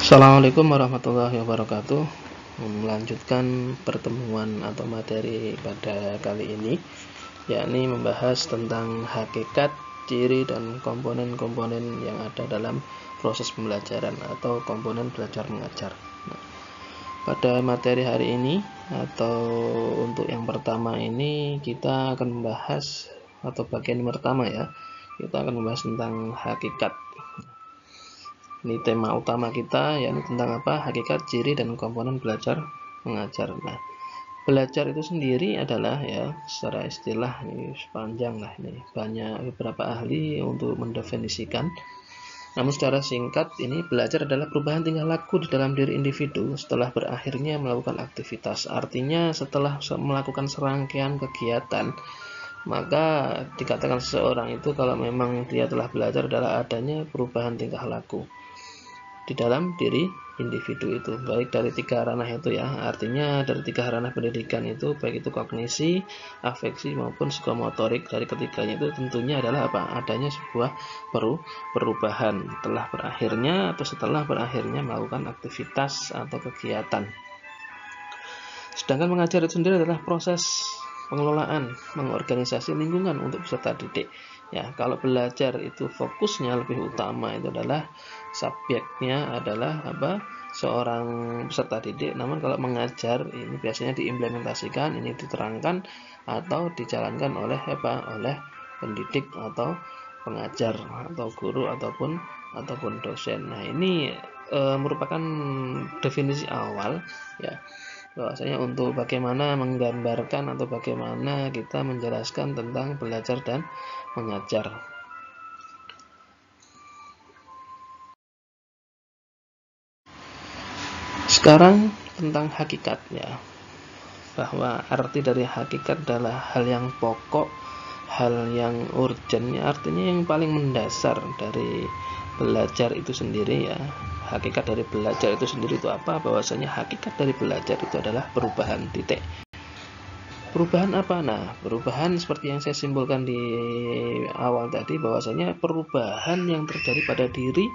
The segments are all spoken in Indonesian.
Assalamualaikum warahmatullahi wabarakatuh. Melanjutkan pertemuan atau materi pada kali ini, yakni membahas tentang hakikat, ciri, dan komponen-komponen yang ada dalam proses pembelajaran atau komponen belajar mengajar. Pada materi hari ini atau untuk yang pertama ini kita akan membahas atau bagian pertama ya, kita akan membahas tentang hakikat. Ini tema utama kita, yakni tentang apa? Hakikat, ciri, dan komponen belajar mengajar. Nah, belajar itu sendiri adalah ya secara istilah ini panjang lah, ini banyak beberapa ahli untuk mendefinisikan. Namun secara singkat ini belajar adalah perubahan tingkah laku di dalam diri individu setelah berakhirnya melakukan aktivitas. Artinya setelah melakukan serangkaian kegiatan, maka dikatakan seseorang itu kalau memang dia telah belajar adalah adanya perubahan tingkah laku di dalam diri individu itu, baik dari tiga ranah itu ya, artinya dari tiga ranah pendidikan itu, baik itu kognisi, afeksi maupun psikomotorik. Dari ketiganya itu tentunya adalah apa? Adanya sebuah perubahan telah berakhirnya atau setelah berakhirnya melakukan aktivitas atau kegiatan. Sedangkan mengajar itu sendiri adalah proses pengelolaan, mengorganisasi lingkungan untuk peserta didik. Ya, kalau belajar itu fokusnya lebih utama itu adalah subjeknya adalah apa? Seorang peserta didik. Namun kalau mengajar ini biasanya diimplementasikan, ini diterangkan atau dijalankan oleh apa? Oleh pendidik atau pengajar atau guru ataupun dosen. Nah, ini merupakan definisi awal ya, bahwasanya untuk bagaimana menggambarkan atau bagaimana kita menjelaskan tentang belajar dan mengajar. Sekarang tentang hakikat ya, bahwa arti dari hakikat adalah hal yang pokok, hal yang urgent, artinya yang paling mendasar dari belajar itu sendiri ya. Hakikat dari belajar itu sendiri itu apa? Bahwasanya hakikat dari belajar itu adalah perubahan, titik. Perubahan apa? Nah, perubahan seperti yang saya simpulkan di awal tadi, bahwasanya perubahan yang terjadi pada diri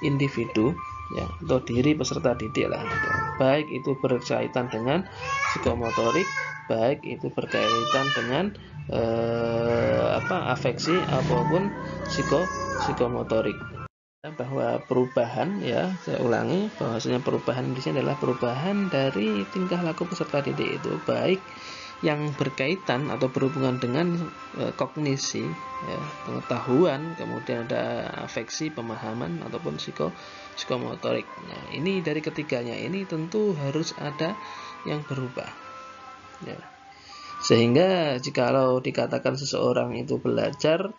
individu ya, atau diri peserta didik lah, baik itu berkaitan dengan psikomotorik, baik itu berkaitan dengan afeksi ataupun psikomotorik. Bahwa perubahan ya, saya ulangi, bahwasanya perubahan di sini adalah perubahan dari tingkah laku peserta didik itu, baik yang berkaitan atau berhubungan dengan kognisi ya, pengetahuan, kemudian ada afeksi, pemahaman ataupun psikomotorik. Nah, ini dari ketiganya ini tentu harus ada yang berubah ya. Sehingga jikalau dikatakan seseorang itu belajar,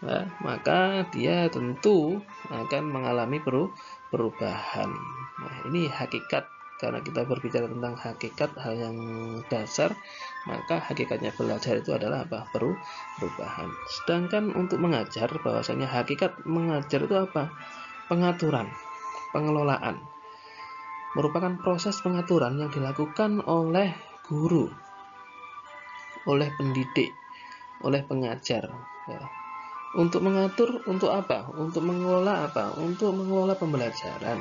nah, maka dia tentu akan mengalami perubahan. Nah, ini hakikat. Karena kita berbicara tentang hakikat, hal yang dasar, maka hakikatnya belajar itu adalah apa? Perubahan. Sedangkan untuk mengajar, bahwasanya hakikat mengajar itu apa? Pengaturan, pengelolaan. Merupakan proses pengaturan yang dilakukan oleh guru, oleh pendidik, oleh pengajar ya. Untuk mengatur, untuk apa? Untuk mengelola apa? Untuk mengelola pembelajaran.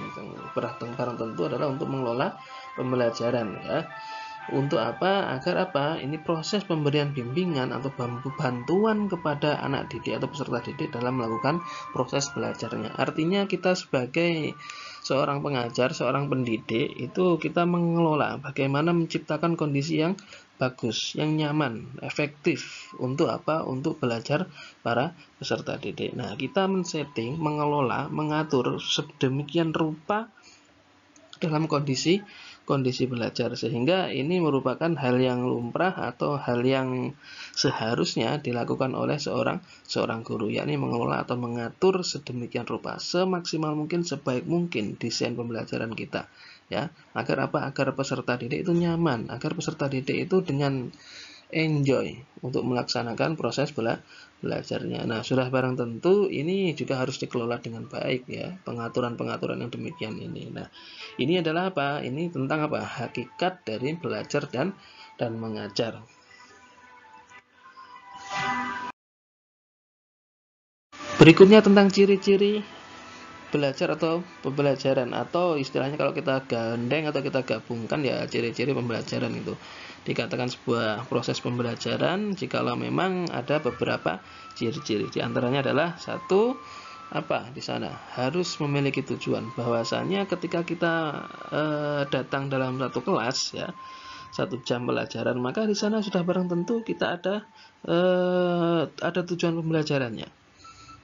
Barang tentu adalah untuk mengelola pembelajaran ya. Untuk apa? Agar apa? Ini proses pemberian bimbingan atau bantuan kepada anak didik atau peserta didik dalam melakukan proses belajarnya. Artinya kita sebagai seorang pengajar, seorang pendidik itu kita mengelola bagaimana menciptakan kondisi yang bagus, yang nyaman, efektif untuk apa? Untuk belajar para peserta didik. Nah, kita men-setting, mengelola, mengatur sedemikian rupa dalam kondisi belajar, sehingga ini merupakan hal yang lumrah atau hal yang seharusnya dilakukan oleh seorang guru, yakni mengelola atau mengatur sedemikian rupa, semaksimal mungkin, sebaik mungkin desain pembelajaran kita ya, agar apa? Agar peserta didik itu nyaman, agar peserta didik itu dengan enjoy untuk melaksanakan proses belajarnya. Nah, sudah barang tentu ini juga harus dikelola dengan baik ya, pengaturan-pengaturan yang demikian ini. Nah, ini adalah apa? Ini tentang apa? Hakikat dari belajar dan mengajar. Berikutnya tentang ciri-ciri belajar atau pembelajaran, atau istilahnya kalau kita gandeng atau kita gabungkan ya ciri-ciri pembelajaran itu dikatakan sebuah proses pembelajaran jikalau memang ada beberapa ciri-ciri. Di antaranya adalah satu, apa di sana harus memiliki tujuan, bahwasanya ketika kita datang dalam satu kelas ya, 1 jam pelajaran, maka di sana sudah barang tentu kita ada tujuan pembelajarannya.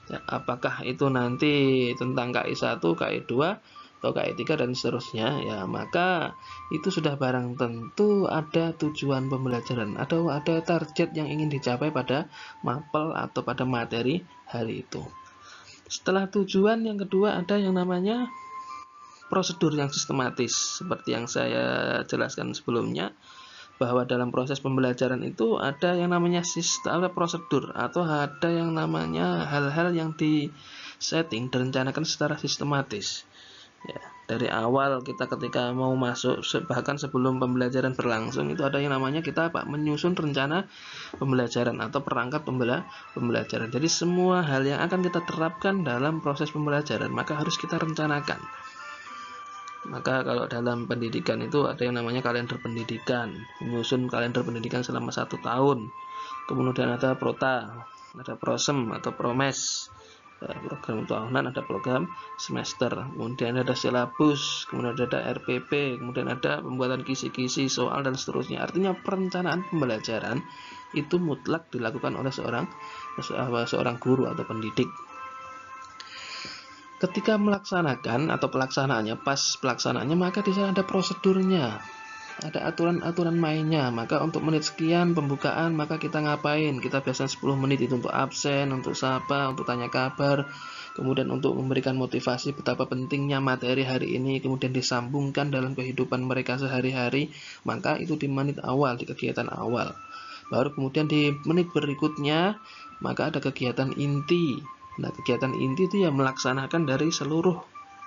Ya, apakah itu nanti tentang KI 1, KI 2, atau KI 3 dan seterusnya ya, maka itu sudah barang tentu ada tujuan pembelajaran, ada target yang ingin dicapai pada mapel atau pada materi hari itu. Setelah tujuan, yang kedua ada yang namanya prosedur yang sistematis, seperti yang saya jelaskan sebelumnya, bahwa dalam proses pembelajaran itu ada yang namanya sistem prosedur, atau ada yang namanya hal-hal yang disetting, direncanakan secara sistematis. Ya, dari awal kita ketika mau masuk, bahkan sebelum pembelajaran berlangsung, itu ada yang namanya kita menyusun rencana pembelajaran atau perangkat pembelajaran. Jadi semua hal yang akan kita terapkan dalam proses pembelajaran maka harus kita rencanakan. Maka kalau dalam pendidikan itu ada yang namanya kalender pendidikan, menyusun kalender pendidikan selama 1 tahun. Kemudian ada prota, ada prosem atau promes, program tahunan, ada program semester. Kemudian ada silabus, kemudian ada RPP, kemudian ada pembuatan kisi-kisi, soal dan seterusnya. Artinya perencanaan pembelajaran itu mutlak dilakukan oleh seorang guru atau pendidik. Ketika melaksanakan atau pelaksanaannya, pas pelaksanaannya, maka di sana ada prosedurnya, ada aturan-aturan mainnya. Maka untuk menit sekian pembukaan, maka kita ngapain? Kita biasanya 10 menit itu untuk absen, untuk sapa, untuk tanya kabar, kemudian untuk memberikan motivasi betapa pentingnya materi hari ini, kemudian disambungkan dalam kehidupan mereka sehari-hari. Maka itu di menit awal, di kegiatan awal. Baru kemudian di menit berikutnya, maka ada kegiatan inti. Nah, kegiatan inti itu ya melaksanakan dari seluruh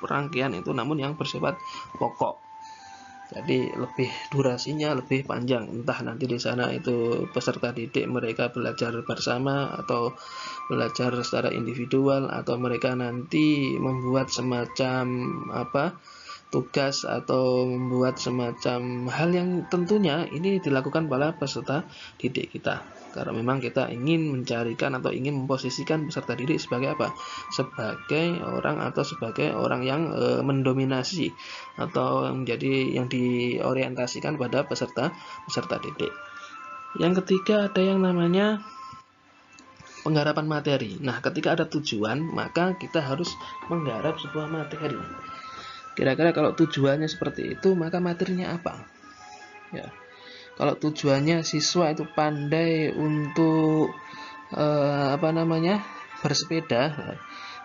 rangkaian itu, namun yang bersifat pokok. Jadi lebih durasinya lebih panjang. Entah nanti di sana itu peserta didik mereka belajar bersama atau belajar secara individual, atau mereka nanti membuat semacam tugas atau membuat semacam hal yang tentunya ini dilakukan oleh peserta didik kita. Karena memang kita ingin mencarikan atau ingin memposisikan peserta didik sebagai apa? Sebagai orang atau sebagai orang yang mendominasi atau menjadi yang diorientasikan pada peserta didik. Yang ketiga ada yang namanya penggarapan materi. Nah, ketika ada tujuan, maka kita harus menggarap sebuah materi. Kira-kira kalau tujuannya seperti itu, maka materinya apa? Ya. Kalau tujuannya siswa itu pandai untuk bersepeda,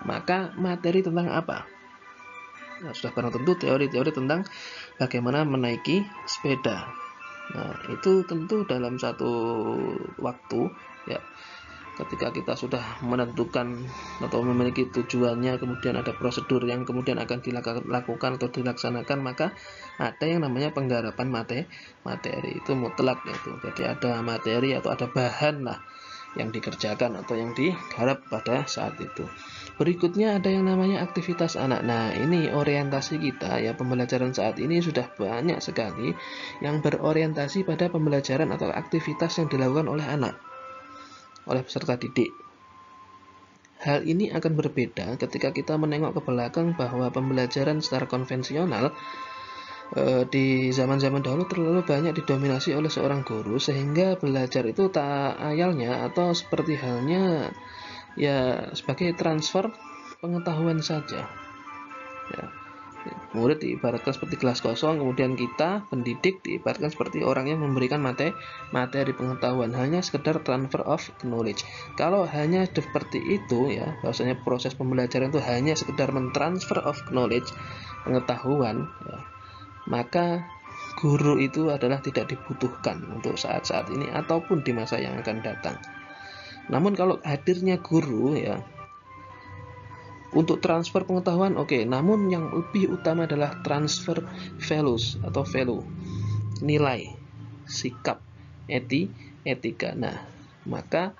maka materi tentang apa? Nah, sudah barang tentu teori-teori tentang bagaimana menaiki sepeda. Nah, itu tentu dalam satu waktu ya. Ketika kita sudah menentukan atau memiliki tujuannya, kemudian ada prosedur yang kemudian akan dilakukan atau dilaksanakan, maka ada yang namanya penggarapan materi itu mutlak itu. Jadi ada materi atau ada bahan lah yang dikerjakan atau yang digarap pada saat itu. Berikutnya ada yang namanya aktivitas anak. Nah, ini orientasi kita ya, pembelajaran saat ini sudah banyak sekali yang berorientasi pada pembelajaran atau aktivitas yang dilakukan oleh anak, oleh peserta didik. Hal ini akan berbeda ketika kita menengok ke belakang bahwa pembelajaran secara konvensional di zaman-zaman dahulu terlalu banyak didominasi oleh seorang guru, sehingga belajar itu tak ayalnya atau seperti halnya ya sebagai transfer pengetahuan saja. Ya. Murid diibaratkan seperti gelas kosong, kemudian kita pendidik diibaratkan seperti orang yang memberikan materi pengetahuan, hanya sekedar transfer of knowledge. Kalau hanya seperti itu ya, bahwasanya proses pembelajaran itu hanya sekedar mentransfer of knowledge, pengetahuan ya, maka guru itu adalah tidak dibutuhkan untuk saat-saat ini ataupun di masa yang akan datang. Namun kalau hadirnya guru ya untuk transfer pengetahuan, oke. Namun yang lebih utama adalah transfer values atau value, nilai, sikap, etika. Nah, maka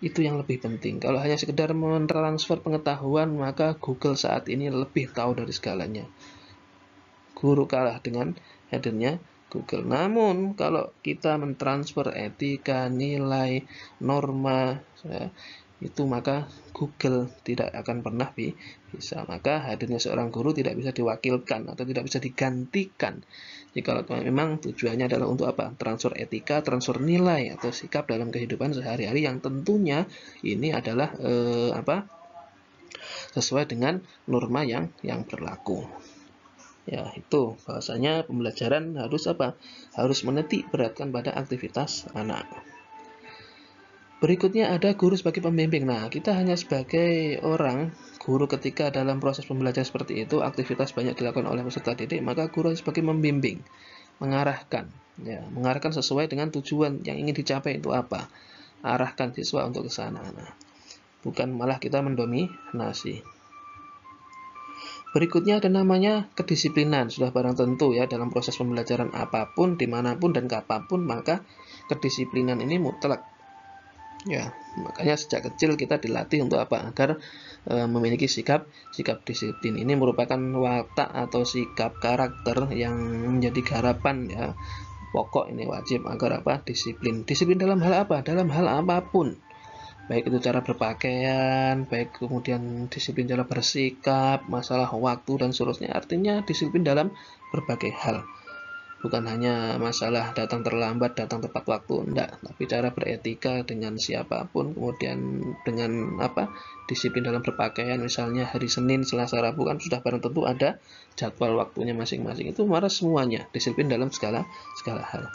Itu yang lebih penting. Kalau hanya sekedar mentransfer pengetahuan, maka Google saat ini lebih tahu dari segalanya. Guru kalah dengan hadirnya Google. Namun kalau kita mentransfer etika, nilai, norma, ya, itu maka Google tidak akan pernah bisa. Maka hadirnya seorang guru tidak bisa diwakilkan atau tidak bisa digantikan. Jika memang tujuannya adalah untuk apa? Transfer etika, transfer nilai atau sikap dalam kehidupan sehari-hari yang tentunya ini adalah sesuai dengan norma yang berlaku. Ya, itu bahwasanya pembelajaran harus apa? Harus menitik beratkan pada aktivitas anak. Berikutnya ada guru sebagai pembimbing. Nah, kita hanya sebagai orang guru ketika dalam proses pembelajaran seperti itu, aktivitas banyak dilakukan oleh peserta didik, maka guru sebagai membimbing, mengarahkan, ya, mengarahkan sesuai dengan tujuan yang ingin dicapai itu apa. Arahkan siswa untuk ke sana. Nah, bukan malah kita mendominasi. Berikutnya ada namanya kedisiplinan. Sudah barang tentu ya dalam proses pembelajaran apapun, dimanapun dan kapanpun, maka kedisiplinan ini mutlak. Ya, makanya sejak kecil kita dilatih untuk apa? Agar memiliki sikap disiplin. Ini merupakan watak atau sikap karakter yang menjadi garapan ya. Pokok ini wajib agar apa? Disiplin. Disiplin dalam hal apa? Dalam hal apapun. Baik itu cara berpakaian, baik kemudian disiplin dalam bersikap, masalah waktu dan seterusnya. Artinya disiplin dalam berbagai hal. Bukan hanya masalah datang terlambat, datang tepat waktu, enggak, tapi cara beretika dengan siapapun, kemudian dengan disiplin dalam berpakaian, misalnya hari Senin, Selasa, Rabu kan sudah barang tentu ada jadwal waktunya masing-masing. Itu marah semuanya, disiplin dalam segala hal.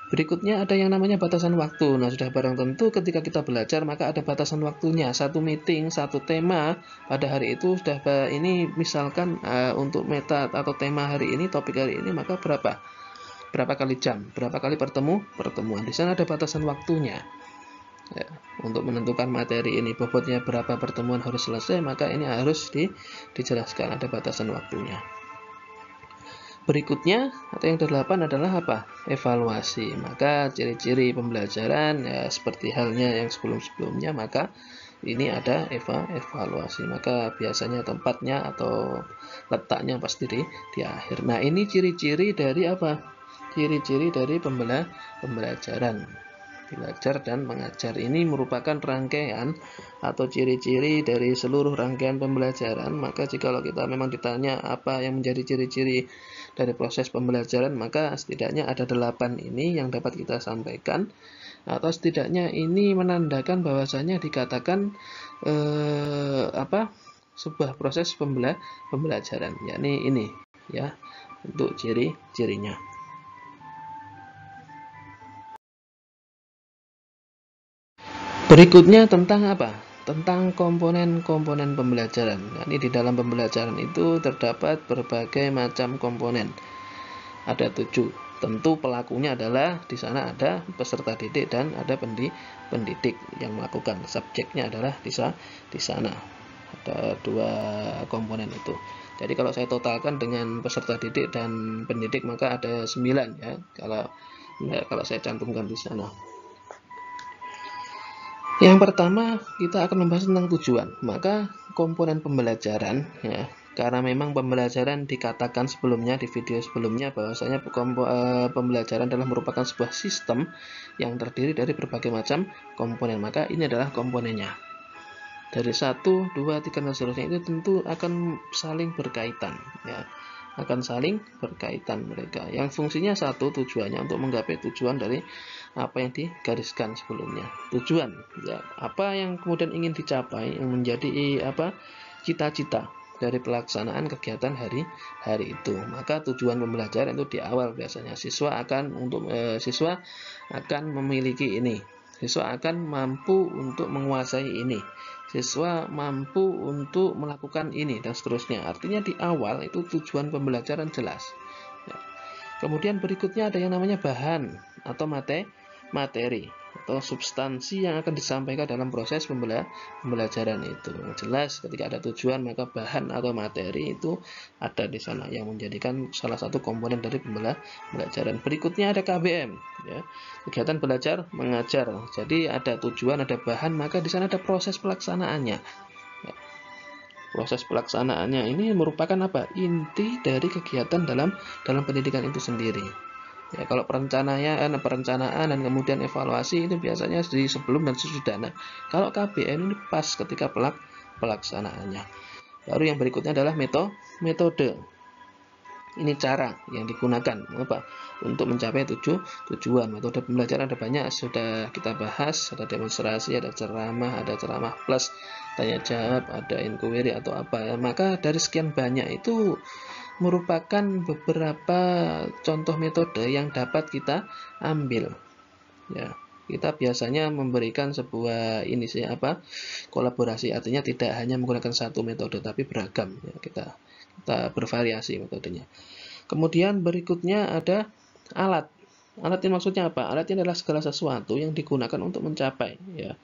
Berikutnya ada yang namanya batasan waktu. Nah, sudah barang tentu ketika kita belajar maka ada batasan waktunya. Satu meeting, satu tema pada hari itu sudah ini misalkan untuk meta atau tema hari ini, topik hari ini, maka berapa kali jam, berapa kali pertemuan. Di sana ada batasan waktunya. Ya, untuk menentukan materi ini bobotnya berapa pertemuan harus selesai, maka ini harus dijelaskan ada batasan waktunya. Berikutnya atau yang ke-8 adalah apa? Evaluasi. Maka ciri-ciri pembelajaran ya seperti halnya yang sebelum-sebelumnya, maka ini ada evaluasi. Maka biasanya tempatnya atau letaknya pasti di akhir. Nah, ini ciri-ciri dari apa? Ciri-ciri dari pembelajaran. Belajar dan mengajar ini merupakan rangkaian atau ciri-ciri dari seluruh rangkaian pembelajaran. Maka jikalau kita memang ditanya apa yang menjadi ciri-ciri dari proses pembelajaran, maka setidaknya ada 8 ini yang dapat kita sampaikan, atau setidaknya ini menandakan bahwasanya dikatakan sebuah proses pembelajaran, yakni ini ya untuk ciri-cirinya. Berikutnya tentang apa? Tentang komponen-komponen pembelajaran. Ini di dalam pembelajaran itu terdapat berbagai macam komponen. Ada 7. Tentu pelakunya adalah di sana ada peserta didik dan ada pendidik yang melakukan. Subjeknya adalah di sana. Ada 2 komponen itu. Jadi kalau saya totalkan dengan peserta didik dan pendidik maka ada 9 ya. Kalau saya cantumkan di sana. Yang pertama, kita akan membahas tentang tujuan. Maka komponen pembelajaran ya, karena memang pembelajaran dikatakan sebelumnya di video sebelumnya bahwasanya pembelajaran adalah merupakan sebuah sistem yang terdiri dari berbagai macam komponen. Maka ini adalah komponennya. Dari 1, 2, 3 dan seterusnya itu tentu akan saling berkaitan ya. Akan saling berkaitan mereka. Yang fungsinya satu, tujuannya untuk menggapai tujuan dari apa yang digariskan sebelumnya. Tujuan ya, apa yang kemudian ingin dicapai, yang menjadi cita-cita dari pelaksanaan kegiatan hari itu. Maka tujuan pembelajaran itu di awal biasanya siswa akan memiliki ini. Siswa akan mampu untuk menguasai ini. Siswa mampu untuk melakukan ini dan seterusnya. Artinya di awal itu tujuan pembelajaran jelas. Ya. Kemudian berikutnya ada yang namanya bahan atau materi atau substansi yang akan disampaikan dalam proses pembelajaran itu. Jelas ketika ada tujuan maka bahan atau materi itu ada di sana yang menjadikan salah satu komponen dari pembelajaran. Berikutnya ada KBM, ya, kegiatan belajar mengajar. Jadi ada tujuan, ada bahan, maka di sana ada proses pelaksanaannya. Ya. Proses pelaksanaannya ini merupakan apa? Inti dari kegiatan dalam pendidikan itu sendiri. Ya, kalau perencanaan dan kemudian evaluasi itu biasanya di sebelum dan sesudah. Nah, kalau KBM ini pas ketika pelaksanaannya. Baru yang berikutnya adalah metode. Ini cara yang digunakan apa untuk mencapai tujuan. Metode pembelajaran ada banyak, sudah kita bahas, ada demonstrasi, ada ceramah plus tanya jawab, ada inquiry atau apa ya. Maka dari sekian banyak itu merupakan beberapa contoh metode yang dapat kita ambil, ya. Kita biasanya memberikan sebuah kolaborasi, artinya tidak hanya menggunakan satu metode tapi beragam, ya. Kita bervariasi metodenya. Kemudian berikutnya ada alat. Alat ini maksudnya apa? Alat ini adalah segala sesuatu yang digunakan untuk mencapai, ya.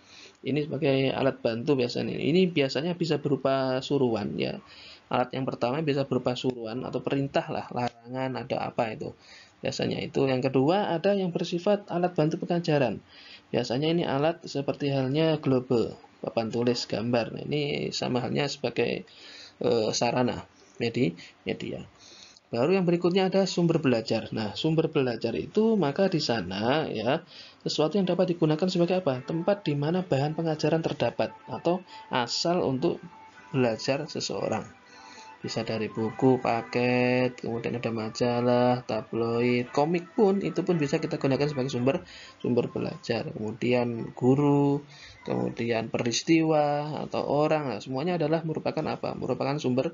Ini sebagai alat bantu biasanya. Ini biasanya bisa berupa suruhan, ya. Alat yang pertama bisa berupa suruhan atau perintah lah, larangan, ada apa itu. Biasanya itu. Yang kedua ada yang bersifat alat bantu pengajaran. Biasanya ini alat seperti halnya globe, papan tulis, gambar. Nah, ini sama halnya sebagai sarana media. Baru yang berikutnya ada sumber belajar. Nah, sumber belajar itu maka di sana ya sesuatu yang dapat digunakan sebagai apa? Tempat di mana bahan pengajaran terdapat atau asal untuk belajar seseorang. Bisa dari buku, paket, kemudian ada majalah, tabloid, komik pun itu pun bisa kita gunakan sebagai sumber belajar. Kemudian guru, kemudian peristiwa atau orang, nah, semuanya adalah merupakan apa? Merupakan sumber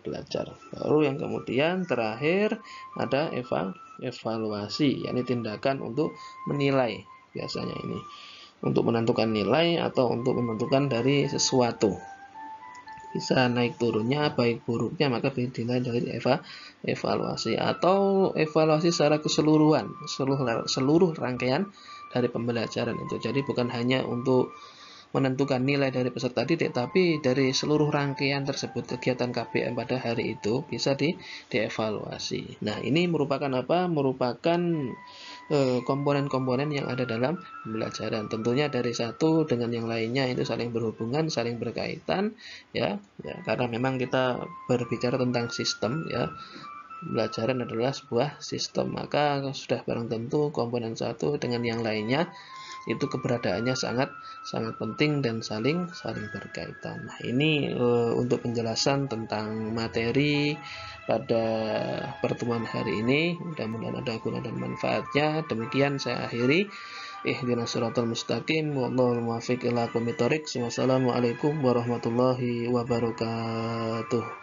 belajar. Baru yang kemudian terakhir ada evaluasi, yakni tindakan untuk menilai, biasanya ini untuk menentukan nilai atau untuk menentukan dari sesuatu. Bisa naik turunnya, baik buruknya, maka dinilai dari evaluasi atau evaluasi secara keseluruhan, seluruh rangkaian dari pembelajaran itu. Jadi bukan hanya untuk menentukan nilai dari peserta didik, tapi dari seluruh rangkaian tersebut kegiatan KBM pada hari itu bisa dievaluasi. Nah, ini merupakan apa? Merupakan komponen-komponen yang ada dalam pembelajaran. Tentunya dari satu dengan yang lainnya itu saling berhubungan, saling berkaitan, ya, karena memang kita berbicara tentang sistem, ya. Pembelajaran adalah sebuah sistem, maka sudah barang tentu komponen satu dengan yang lainnya itu keberadaannya sangat penting dan saling berkaitan. Nah, ini untuk penjelasan tentang materi pada pertemuan hari ini. Mudah-mudahan ada guna dan manfaatnya. Demikian saya akhiri. Ihdinas siratal mustaqim wallahul muwaffiq ila aqwamit thoriq. Wassalamualaikum warahmatullahi wabarakatuh.